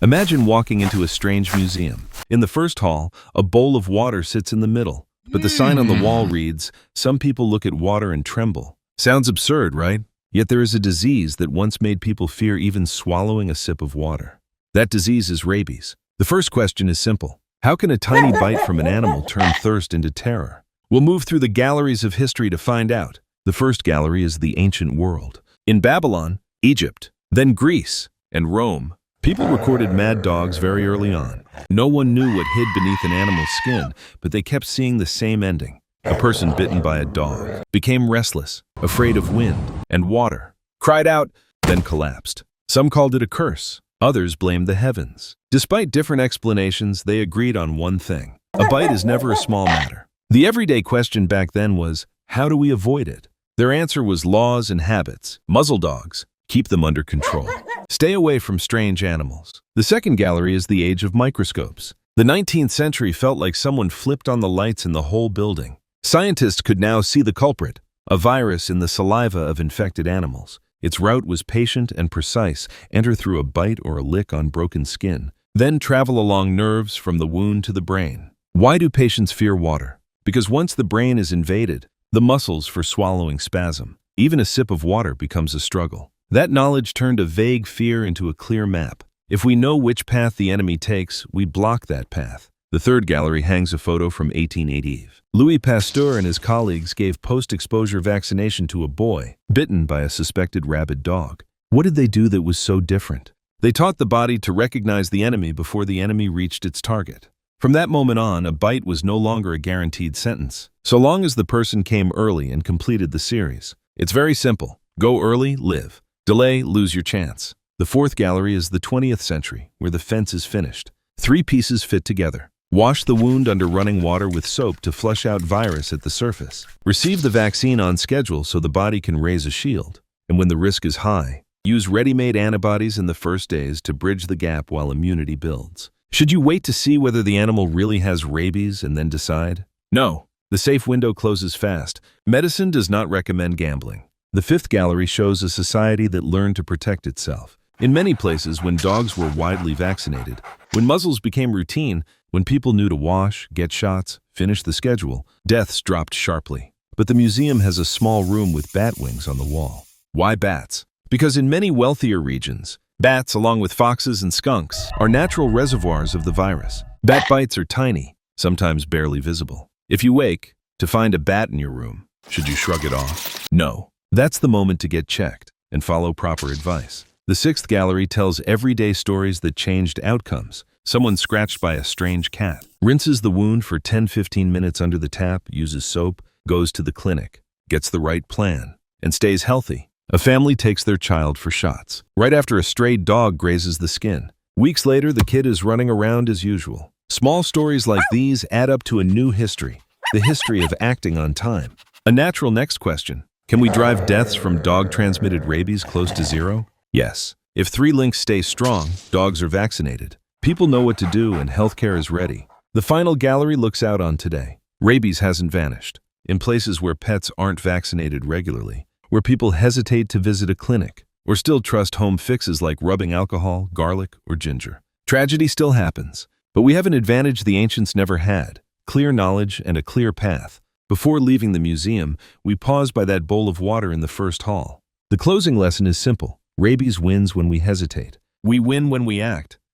Imagine walking into a strange museum. In the first hall, a bowl of water sits in the middle, but the sign on the wall reads, "Some people look at water and tremble." Sounds absurd, right? Yet there is a disease that once made people fear even swallowing a sip of water. That disease is rabies. The first question is simple. How can a tiny bite from an animal turn thirst into terror? We'll move through the galleries of history to find out. The first gallery is the ancient world. In Babylon, Egypt, then Greece, and Rome, people recorded mad dogs very early on. No one knew what hid beneath an animal's skin, but they kept seeing the same ending. A person bitten by a dog became restless, afraid of wind and water, cried out, then collapsed. Some called it a curse. Others blamed the heavens. Despite different explanations, they agreed on one thing. A bite is never a small matter. The everyday question back then was, how do we avoid it? Their answer was laws and habits. Muzzle dogs. Keep them under control. Stay away from strange animals. The second gallery is the age of microscopes. The 19th century felt like someone flipped on the lights in the whole building. Scientists could now see the culprit, a virus in the saliva of infected animals. Its route was patient and precise, enter through a bite or a lick on broken skin, then travel along nerves from the wound to the brain. Why do patients fear water? Because once the brain is invaded, the muscles for swallowing spasm. Even a sip of water becomes a struggle. That knowledge turned a vague fear into a clear map. If we know which path the enemy takes, we block that path. The third gallery hangs a photo from 1880. Louis Pasteur and his colleagues gave post-exposure vaccination to a boy bitten by a suspected rabid dog. What did they do that was so different? They taught the body to recognize the enemy before the enemy reached its target. From that moment on, a bite was no longer a guaranteed sentence, so long as the person came early and completed the series. It's very simple. Go early, live. Delay, lose your chance. The fourth gallery is the 20th century, where the fence is finished. 3 pieces fit together. Wash the wound under running water with soap to flush out virus at the surface. Receive the vaccine on schedule so the body can raise a shield. And when the risk is high, use ready-made antibodies in the first days to bridge the gap while immunity builds. Should you wait to see whether the animal really has rabies and then decide? No. The safe window closes fast. Medicine does not recommend gambling. The fifth gallery shows a society that learned to protect itself. In many places, when dogs were widely vaccinated, when muzzles became routine, when people knew to wash, get shots, finish the schedule, deaths dropped sharply. But the museum has a small room with bat wings on the wall. Why bats? Because in many wealthier regions, bats, along with foxes and skunks, are natural reservoirs of the virus. Bat bites are tiny, sometimes barely visible. If you wake to find a bat in your room, should you shrug it off? No. That's the moment to get checked and follow proper advice. The sixth gallery tells everyday stories that changed outcomes. Someone scratched by a strange cat, rinses the wound for 10-15 minutes under the tap, uses soap, goes to the clinic, gets the right plan, and stays healthy. A family takes their child for shots. Right after a stray dog grazes the skin. Weeks later, the kid is running around as usual. Small stories like these add up to a new history, the history of acting on time. A natural next question. Can we drive deaths from dog-transmitted rabies close to zero? Yes. If 3 links stay strong, dogs are vaccinated. People know what to do and healthcare is ready. The final gallery looks out on today. Rabies hasn't vanished. In places where pets aren't vaccinated regularly, where people hesitate to visit a clinic, or still trust home fixes like rubbing alcohol, garlic, or ginger. Tragedy still happens, but we have an advantage the ancients never had: clear knowledge and a clear path. Before leaving the museum, we pause by that bowl of water in the first hall. The closing lesson is simple. Rabies wins when we hesitate. We win when we act.